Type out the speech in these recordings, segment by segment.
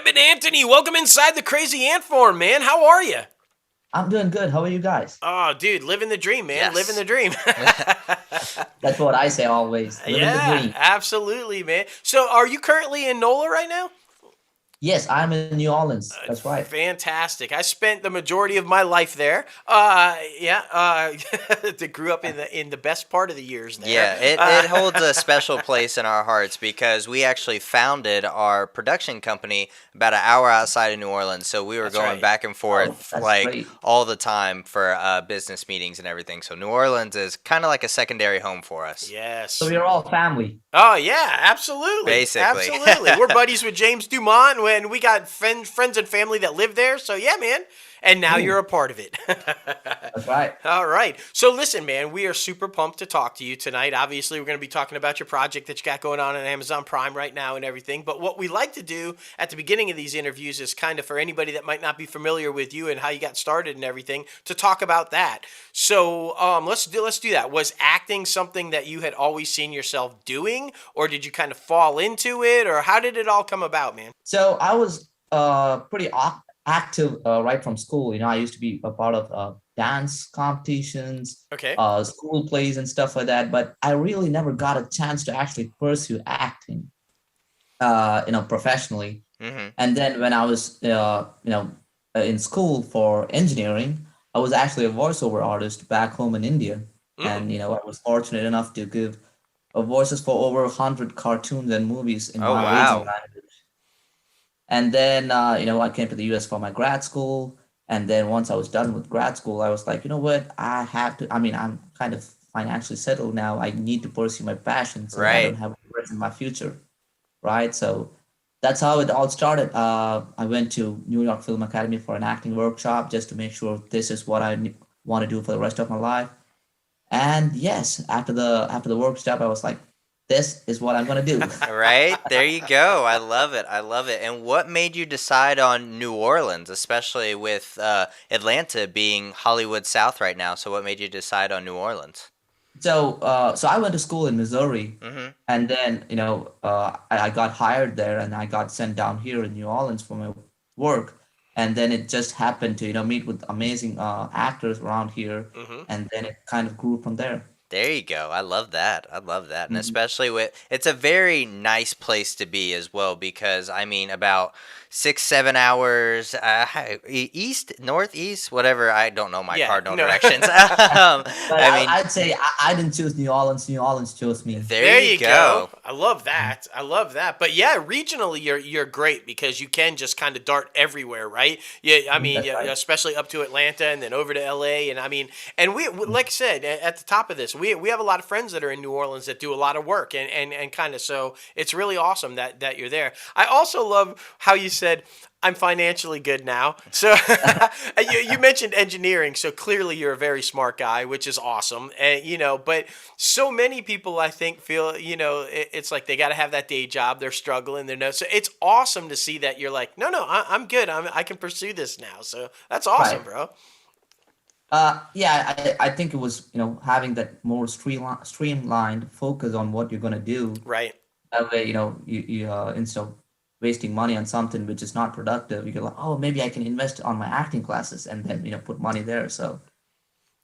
Ebin Antony, welcome inside the Crazy Ant Farm, man. How are you? I'm doing good. How are you guys? Oh, dude, living the dream, man. Living Yes. the dream. That's what I say always. Living the Yeah, dream. absolutely, man. So, are you currently in NOLA right now? Yes, I'm in New Orleans. That's right. Fantastic. I spent the majority of my life there. Yeah, grew up in the best part of the years there. Yeah, it holds a special place in our hearts because we actually founded our production company about an hour outside of New Orleans. So we were That's going right. back and Oh, forth that's like great. all the time for business meetings and everything. So New Orleans is kind of like a secondary home for us, So Yes. we're all family. Oh yeah, absolutely, basically. absolutely. We're buddies with James Dumont, and we got friends and family that live there. So yeah, man. And now you're Cool. a part of it. That's right. All right. So listen, man, we are super pumped to talk to you tonight. Obviously, we're going to be talking about your project that you got going on Amazon Prime right now and everything. But what we like to do at the beginning of these interviews is kind of for anybody that might not be familiar with you and how you got started and everything to talk about that. So let's do that. Was acting something that you had always seen yourself doing, or did you kind of fall into it, or how did it all come about, man? So I was pretty active right from school. I used to be a part of dance competitions, Okay. school plays and stuff like that. But I really never got a chance to actually pursue acting, professionally. hmm And then when I was, in school for engineering, I was actually a voiceover artist back home in India. Mm. And, I was fortunate enough to give voices for over 100 cartoons and movies in Oh my original wow! language. And then, I came to the US for my grad school. And then once I was done with grad school, I was like, you know what? I'm kind of financially settled now. I need to pursue my passion so that I don't Right. have regrets in my future, right? So that's how it all started. I went to New York Film Academy for an acting workshop just to make sure this is what I want to do for the rest of my life. And yes, after the workshop, I was like, this is what I'm gonna do. Right? There you go. I love it. I love it. And what made you decide on New Orleans, especially with Atlanta being Hollywood South right now? So what made you decide on New Orleans? So I went to school in Missouri, hmm and then I got hired there, and I got sent down here in New Orleans for my work, and then it just happened to meet with amazing actors around here, Mm-hmm. and then it kind of grew from there. There you go. I love that. I love that. And Mhm. especially with it's a very nice place to be as well because I mean about 6, 7 hours east, northeast, whatever. I don't know my Yeah. cardinal No. directions. But I mean, I'd say I didn't choose New Orleans. New Orleans chose me. there There you you go. go. I love that. I love that. But yeah, regionally you're great because you can just kind of dart everywhere, right? Yeah, I Mhm, mean, that's yeah, right. especially up to Atlanta and then over to LA and I mean, and like I said at the top of this, we have a lot of friends that are in New Orleans that do a lot of work and kind of so it's really awesome that you're there. I also love how you said I'm financially good now. So you mentioned engineering, so clearly you're a very smart guy, which is awesome. And but so many people I think feel it's like they got to have that day job. They're struggling. They're no. So it's awesome to see that you're like, no, I'm good. I can pursue this now. So that's awesome, Right. bro. Yeah, I think it was, having that more streamlined focus on what you're gonna do. Right. That way, you instead of wasting money on something which is not productive, you go like, oh, maybe I can invest on my acting classes and then put money there. So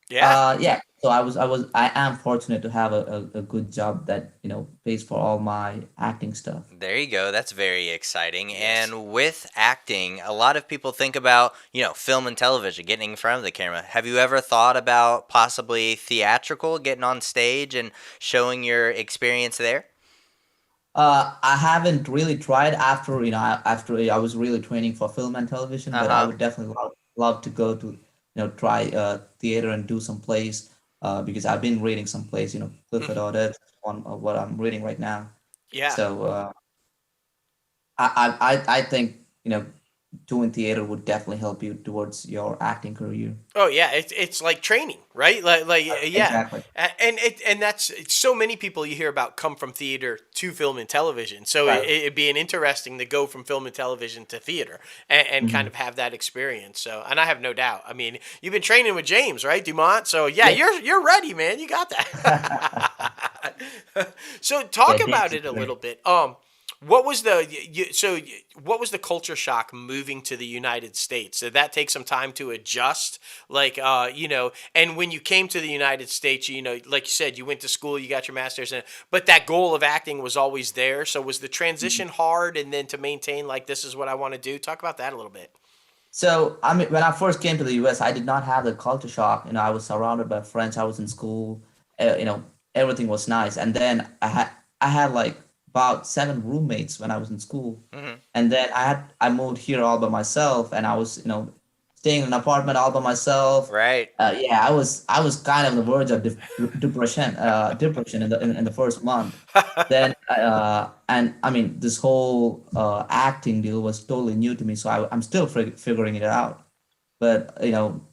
Yeah. yeah. So I am fortunate to have a good job that pays for all my acting stuff. There you go. That's very exciting. Yes. And with acting, a lot of people think about, film and television, getting in front of the camera. Have you ever thought about possibly theatrical, getting on stage and showing your experience there? I haven't really tried after I was really training for film and television, but I Uh-huh. would definitely love to go to try theater and do some plays, because I've been reading some plays, Clifford Hmm. Odets on what I'm reading right now. Yeah. So I think doing theater would definitely help you towards your acting career. Oh yeah, it's like training, right? Like yeah, Exactly. And that's it's so many people you hear about come from theater to film and television. So Right. it'd be an interesting to go from film and television to theater and kind Mhm. of have that experience. So and I have no doubt. I mean, you've been training with James, right, Dumont? So yeah, Yeah. you're ready, man. You got that. So talk Yeah, about James is it a little great. bit. What was what was the culture shock moving to the United States? Did that take some time to adjust? Like, and when you came to the United States, like you said, you went to school, you got your master's, but that goal of acting was always there. So was the transition hard, and then to maintain like this is what I want to do? Talk about that a little bit. So, I mean, when I first came to the US, I did not have the culture shock. I was surrounded by friends. I was in school. Everything was nice. And then I had like about 7 roommates when I was in school. Hmm. And then I moved here all by myself, and I was staying in an apartment all by myself. Right. Yeah, I was kind of on the verge of depression in the first month. Then and I mean, this whole acting deal was totally new to me, so I'm still figuring it out. But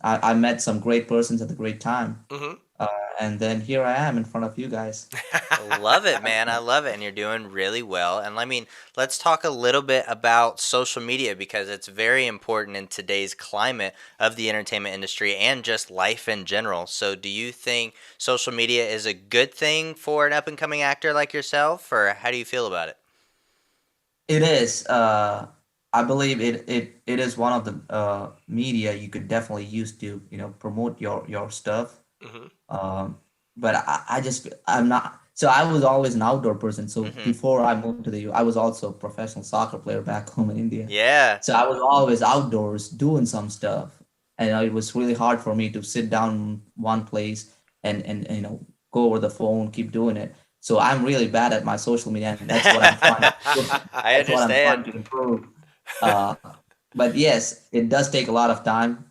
I met some great persons at the great time, Hmm. uh, and then here I am in front of you guys. Love it, man. I love it. And you're doing really well. And I mean, let's talk a little bit about social media because it's very important in today's climate of the entertainment industry and just life in general. So, do you think social media is a good thing for an up and coming actor like yourself, or how do you feel about it? It is. I believe it is one of the media you could definitely use to promote your stuff. Hmm. Um, but I'm not. So I was always an outdoor person. So Hmm. before I moved to the U, I was also a professional soccer player back home in India. Yeah. So I was always outdoors doing some stuff, and it was really hard for me to sit down in one place and go over the phone, keep doing it. So I'm really bad at my social media, and that's what I'm trying to I that's what I'm trying understand. to improve. Uh, but yes, it does take a lot of time.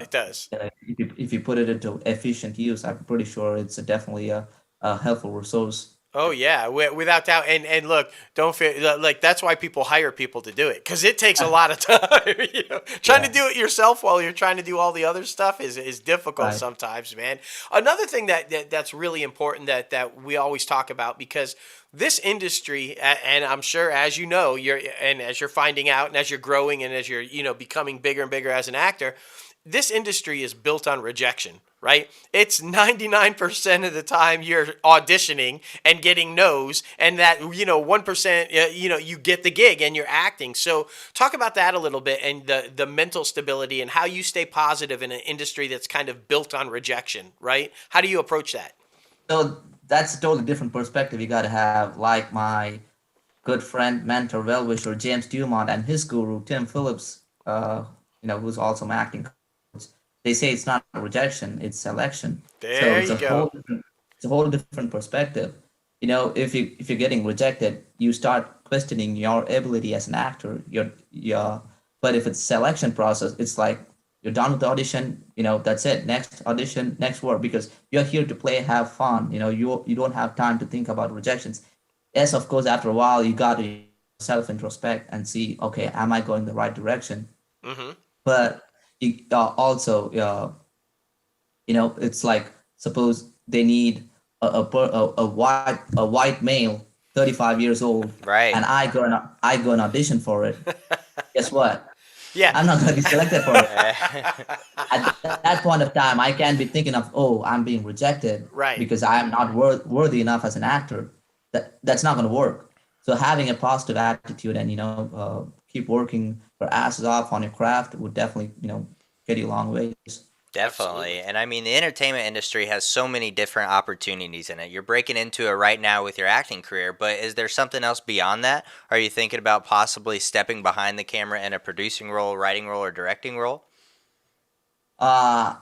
It does. If you put it into efficient use, I'm pretty sure it's definitely a helpful resource. Oh yeah, without doubt. And look, don't feel like that's why people hire people to do it because it takes a lot of time. Trying to Yeah, do it yourself while you're trying to do all the other stuff is difficult right. sometimes, man. Another thing that's really important that we always talk about because this industry, and I'm sure as you know, as you're finding out and as you're growing and as you're becoming bigger and bigger as an actor, this industry is built on rejection, right? It's 99% of the time you're auditioning and getting no's, and that 1%, you get the gig and you're acting. So talk about that a little bit and the mental stability and how you stay positive in an industry that's kind of built on rejection, right? How do you approach that? So that's a totally different perspective you got to have. Like my good friend, mentor, well-wisher James Dumont and his guru Tim Phillips, who's also my acting coach. They say it's not rejection, it's selection. So There you go. it's a whole different perspective. If you're getting rejected, you start questioning your ability as an actor. But if it's selection process, it's like you're done with the audition. That's it. Next audition, next work, because you're here to play, have fun. You don't have time to think about rejections. Yes, of course, after a while, you got to self introspect and see, okay, am I going the right direction? Hmm. But also, it's like suppose they need a white male, 35 years old, Right. and I go and audition for it. Guess what? Yeah. I'm not going to be selected for it. Eh, At that point of time, I can be thinking of, oh, I'm being rejected Right. because I am not worthy enough as an actor. That's not going to work. So having a positive attitude and keep working your asses off on your craft would definitely get you a long ways. Definitely. Absolutely. And I mean, the entertainment industry has so many different opportunities in it. You're breaking into it right now with your acting career, but is there something else beyond that? Are you thinking about possibly stepping behind the camera in a producing role, writing role, or directing role? Uh,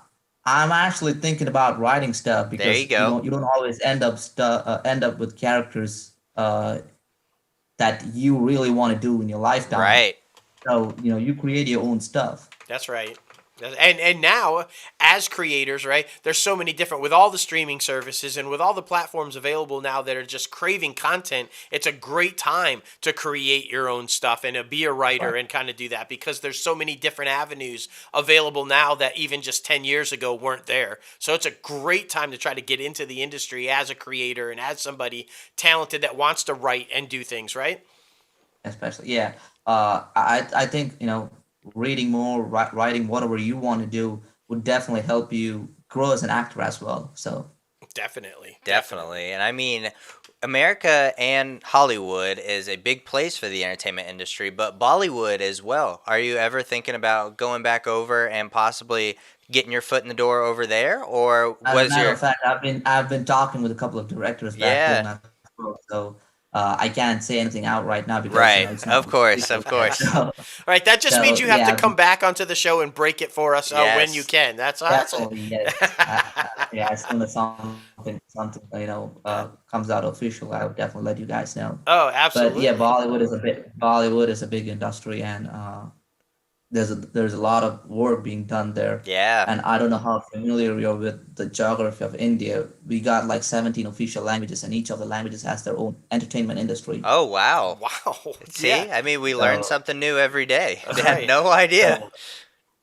I'm actually thinking about writing stuff There you because you go. don't you don't always end up with characters that you really want to do in your lifetime. Right. So you create your own stuff. That's right. And now, as creators, right, there's so many different with all the streaming services and with all the platforms available now that are just craving content. It's a great time to create your own stuff and be a writer Right. and kind of do that because there's so many different avenues available now that even just 10 years ago weren't there. So it's a great time to try to get into the industry as a creator and as somebody talented that wants to write and do things, right? Especially, yeah. I think reading more, writing whatever you want to do would definitely help you grow as an actor as well. So Definitely. Definitely. Definitely. And I mean, America and Hollywood is a big place for the entertainment industry, but Bollywood as well. Are you ever thinking about going back over and possibly getting your foot in the door over there, or As a was matter your of fact, I've been talking with a couple of directors back home yeah? as well. So I can't say anything out right now because Right, it's not of course, official of yet. course. So Right, that just means so you have to yeah, come back onto the show and break it for us when you Yes. can. That's it. definitely yes. Yeah, as soon as something comes out official, I'll definitely let you guys know. Oh, But yeah, absolutely. Bollywood is a big industry, and there's a lot of work being done there. Yeah. And I don't know how familiar you're with the geography of India. We got like 17 official languages, and each of the languages has their own entertainment industry. Oh wow. Wow. Yeah. See, I mean, we learn So something new every day. All I had right. no idea. so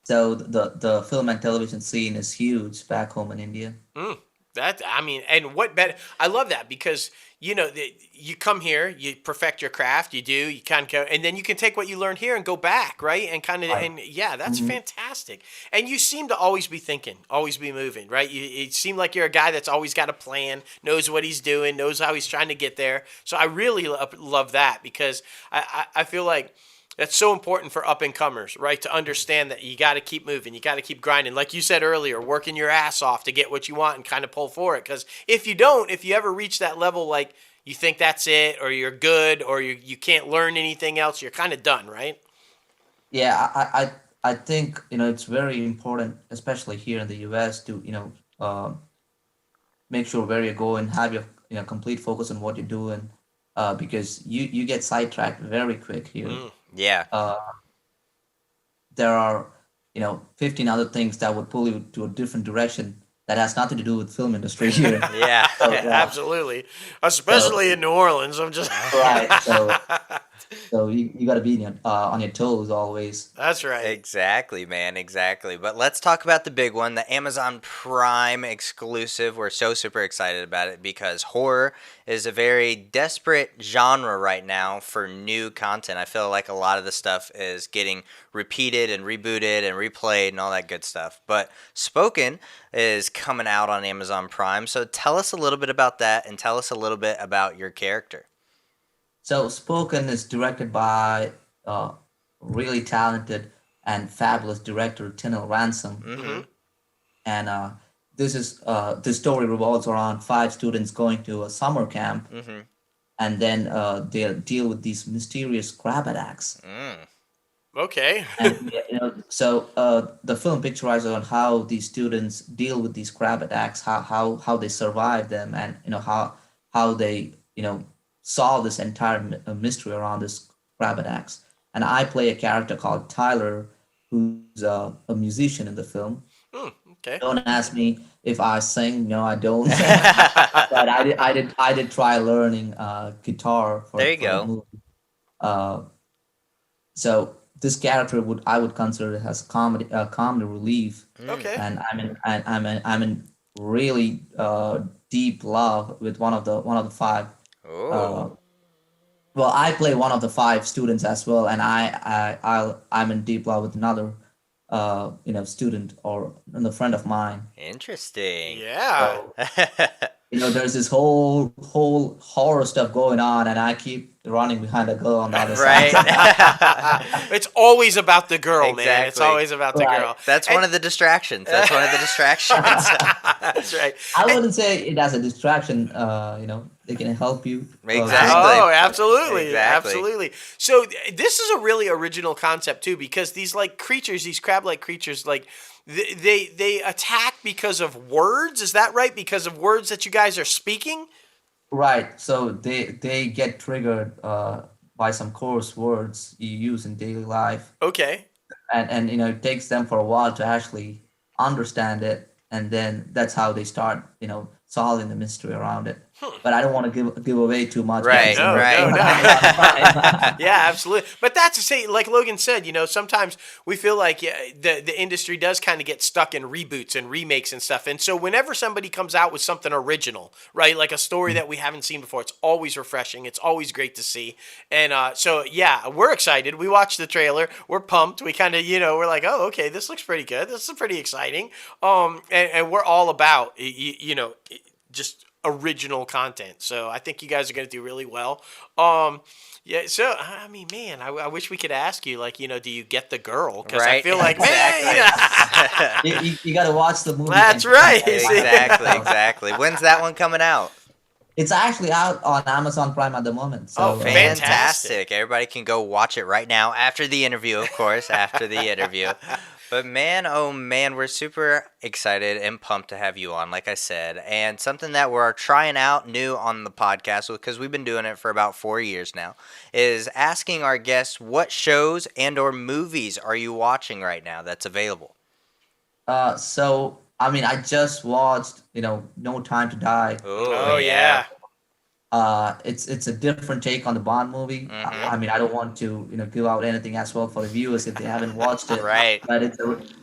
so the film and television scene is huge back home in India. Mm, that I mean, and what better? I love that because you come here, you perfect your craft, you kind of go, and then you can take what you learned here and go back, right? And kind of, Right. and yeah, that's Hmm. fantastic. And you seem to always be thinking, always be moving, right? You seem like you're a guy that's always got a plan, knows what he's doing, knows how he's trying to get there. So I really love that because I feel like that's so important for up and comers, right? To understand that you got to keep moving, you got to keep grinding. Like you said earlier, working your ass off to get what you want and kind of pull for it. Because if you don't, if you ever reach that level, like you think that's it, or you're good, or you can't learn anything else, you're kind of done, right? Yeah, I think it's very important, especially here in the US, to make sure where you go and have your complete focus on what you're doing, because you get sidetracked very quick here. Mm. Yeah. Uh, there are 15 other things that would pull you to a different direction that has nothing to do with film industry here. Yeah. So Absolutely, so especially in New Orleans. I'm just right. So you got to be on your toes always. that's right. Exactly, man. Exactly. But let's talk about the big one, the Amazon Prime exclusive. We're so super excited about it because horror is a very desperate genre right now for new content. I feel like a lot of the stuff is getting repeated and rebooted and replayed and all that good stuff. But Spoken is coming out on Amazon Prime. So tell us a little bit about that and tell us a little bit about your character. So Spoken is directed by really talented and fabulous director Tinil Ransom, Mm-hmm. and this story revolves around five students going to a summer camp, Mm-hmm. and then they deal with these mysterious crab attacks. Mm. Okay. And so the film picturizes on how these students deal with these crab attacks, how they survive them, and how they solve this entire mystery around this crab attacks. And I play a character called Tyler, who's a musician in the film. Mm, okay. Don't ask me if I sing. No, I don't. But I did try learning guitar There you for the go. movie. Uh, so this character I would consider it as comedy relief, Mm. Okay. and I'm in really deep love with one of the five. Uh, Oh. well, I play one of the five students as well, and I'm in deep love with another student or a friend of mine. Interesting. Yeah. So there's this whole horror stuff going on, and I keep running behind a girl on the other Right. side. It's always about the girl, man. It's Exactly. always about the Right. girl. That's one of the distractions. That's one of the distractions. That's right. I wouldn't say it as a distraction. It can help you. Exactly. Oh, absolutely, Exactly. absolutely. So this is a really original concept too, because these creatures, these crab-like creatures, they attack because of words. Is that right? Because of words that you guys are speaking. Right. So they get triggered by some coarse words you use in daily life, Okay. and it takes them for a while to actually understand it, and then that's how they start solving the mystery around it. But I don't want to give away too much. Right, guys. No, right. no, no. Yeah, absolutely. But that's to say, like Logan said, sometimes we feel like the industry does kind of get stuck in reboots and remakes and stuff. And so whenever somebody comes out with something original, right, like a story that we haven't seen before, it's always refreshing. It's always great to see. And so, yeah, we're excited. We watched the trailer. We're pumped. We kind of, we're like, oh, okay, this looks pretty good. This is pretty exciting. And we're all about, just original content. So I think you guys are going to do really well. Yeah, so I mean, man, I wish we could ask you, like, do you get the girl? Because I Right. feel like, Exactly. man, You got to watch the movie. That's and- right. Exactly. When's that one coming out? It's actually out on Amazon Prime at the moment. So, Oh, fantastic. Fantastic. Everybody can go watch it right now after the interview, of course, after the interview. But man, oh man, we're super excited and pumped to have you on, like I said. And something that we're trying out new on the podcast, because we've been doing it for about 4 years now, is asking our guests what shows and or movies are you watching right now that's available? so I mean, I just watched, No Time to Die. Oh, yeah. It's a different take on the Bond movie. I mean, I don't want to give out anything as well for the viewers if they haven't watched it. Right. But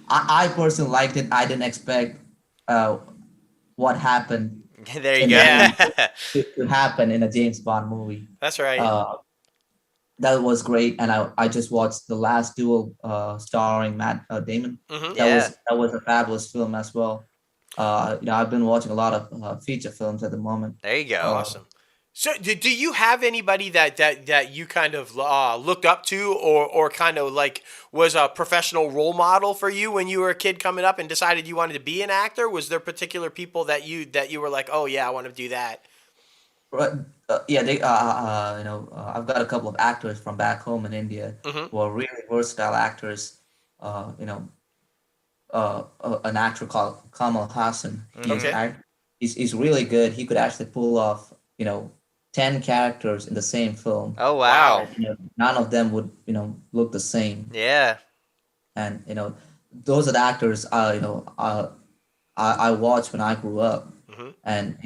I personally liked it. I didn't expect what happened There you in go. Yeah. to happen in a James Bond movie. That's right. That was great, and I just watched The Last Duel, starring Matt Damon. Mhm. That was a fabulous film as well. I've been watching a lot of feature films at the moment. There you go. Awesome. So, do you have anybody that you kind of looked up to, or kind of like was a professional role model for you when you were a kid coming up and decided you wanted to be an actor? Was there particular people that you were like, oh yeah, I want to do that? Right. Yeah, I've got a couple of actors from back home in India who are really versatile actors. An actor called Kamal Hassan. He's really good. He could actually pull off, 10 characters in the same film. Oh, wow. None of them would, look the same. Yeah. And, those are the actors, I watched when I grew up. And,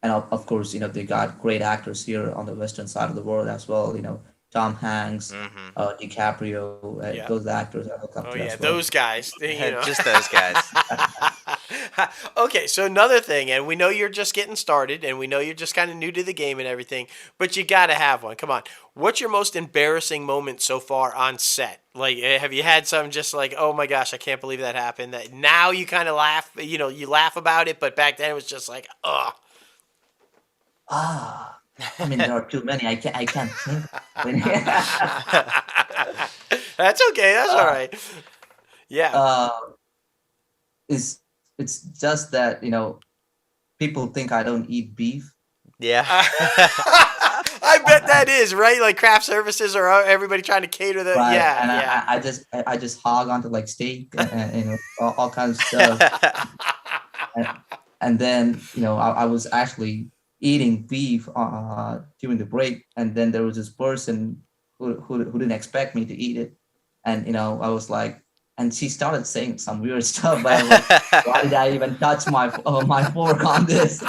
and of course, they got great actors here on the western side of the world as well. Tom Hanks, DiCaprio, those actors I look up to. Oh yeah, as well. those guys. Just those guys. Okay, so another thing, and we know you're just getting started, and we know you're just kind of new to the game and everything, but you got to have one. Come on. What's your most embarrassing moment so far on set? Like, have you had some just like, oh my gosh, I can't believe that happened? That now you kind of laugh, you laugh about it, but back then it was just like, ugh. I mean, there are too many. I can't think. That's okay. That's all right. Yeah. It's just that people think I don't eat beef. Yeah. I bet that is right. Like craft services or everybody trying to cater the Right. yeah. And Yeah. I just hog onto like steak and all kinds of stuff. And then I was actually eating beef during the break, and then there was this person who didn't expect me to eat it, and I was like, and she started saying some weird stuff, but I was like, why did I even touch my fork on this?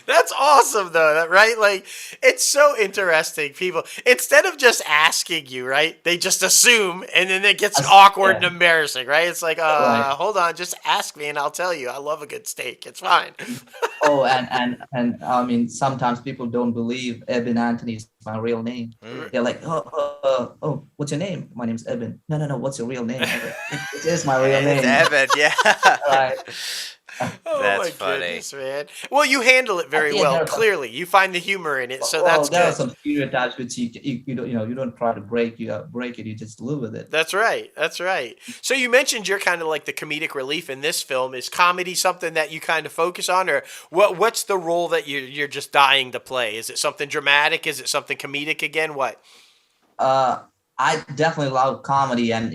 That's awesome though, right? Like it's so interesting. People instead of just asking you, right? They just assume, and then it gets awkward and embarrassing, right? It's like, Right. hold on, just ask me and I'll tell you. I love a good steak. It's fine. Oh, and I mean, sometimes people don't believe Ebin Antony is my real name. They're like, oh, what's your name? My name's Ebin. No, what's your real name? It is my real name. It's Evan, yeah. Right. Oh That's my funny. goodness, man. Well, you handle it very Yeah, well. there are- Clearly, you find the humor in it, so Well, that's there are good. some stereotypes which you don't you don't try to break it, you just live with it. That's right. That's right. So you mentioned you're kind of like the comedic relief in this film. Is comedy something that you kind of focus on, or what's the role that you're just dying to play? Is it something dramatic? Is it something comedic again? What? I definitely love comedy, and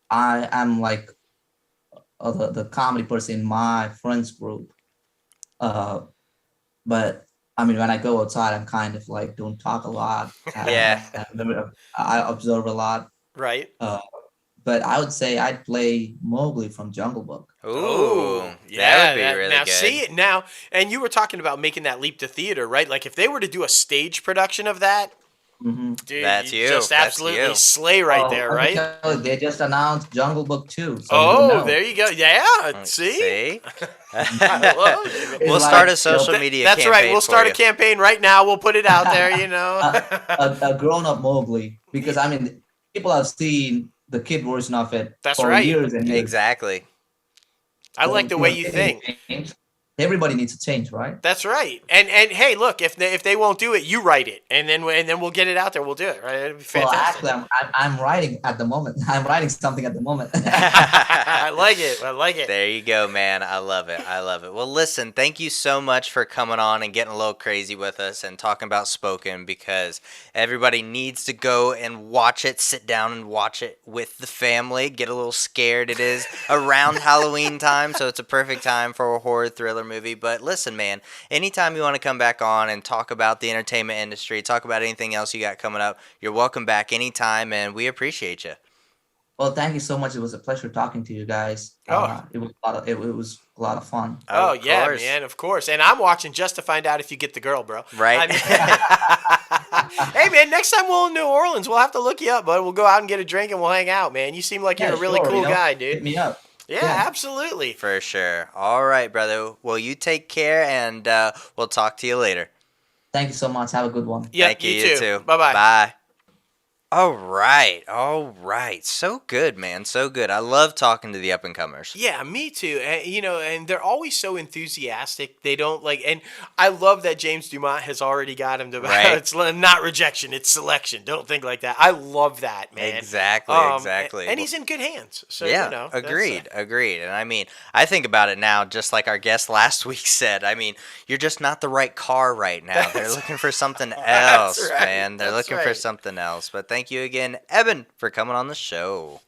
I am like the comedy person in my friends group. But I mean, when I go outside, I'm kind of like don't talk a lot. Yeah. I observe a lot. Right. But I would say I'd play Mowgli from Jungle Book. Ooh, that would be really now good. see it now, and you were talking about making that leap to theater, right? Like if they were to do a stage production of that, Mm-hmm. dude, That's you. just That's absolutely you. slay right there, I right? can tell you, they just announced Jungle Book 2. So Oh, there you go. Yeah, see? See? I love it. It's We'll start a like, social media That's campaign. right. We'll start for a campaign right now. We'll put it out there, a grown-up Mowgli, because I mean, people have seen the kid version of it That's for right. years and you. years. Exactly. I So, like the way you things think. change. everybody needs to change, right? That's right. And hey, look, if they won't do it, you write it, and then we'll get it out there. We'll do it. Right? It'd be Well, fantastic. actually, I'm writing at the moment. I'm writing something at the moment. I like it. I like it. There you go, man. I love it. I love it. Well, listen, thank you so much for coming on and getting a little crazy with us and talking about Spoken, because everybody needs to go and watch it, sit down and watch it with the family, get a little scared. It is around Halloween time, so it's a perfect time for a horror thriller movie. But listen, man, anytime you want to come back on and talk about the entertainment industry, talk about anything else you got coming up, you're welcome back anytime, and we appreciate you. Well, thank you so much. It was a pleasure talking to you guys. It was a lot of fun. Oh, Of yeah, course. man, of course. And I'm watching just to find out if you get the girl, bro. Right? Hey, man, next time we're in New Orleans, we'll have to look you up, bud. We'll go out and get a drink and we'll hang out, man. You seem like you're a really sure, cool guy, hit dude. me up. Yeah, absolutely. For sure. All right, brother. Well, you take care, and we'll talk to you later. Thank you so much. Have a good one. Yeah, Thank you. you You too. too. Bye-bye. Bye. All right. All right. So good, man. So good. I love talking to the up and comers. Yeah, me too. And, and they're always so enthusiastic. They don't and I love that James Dumont has already got him to, Right. it's not rejection, it's selection. Don't think like that. I love that, man. Exactly. Exactly. And he's in good hands. So, Yeah, that's, agreed, agreed. And I mean, I think about it now, just like our guest last week said. I mean, you're just not the right car right now. They're looking for something else, right, man. They're that's looking for right. something else. But thank you again, Ebin, for coming on the show.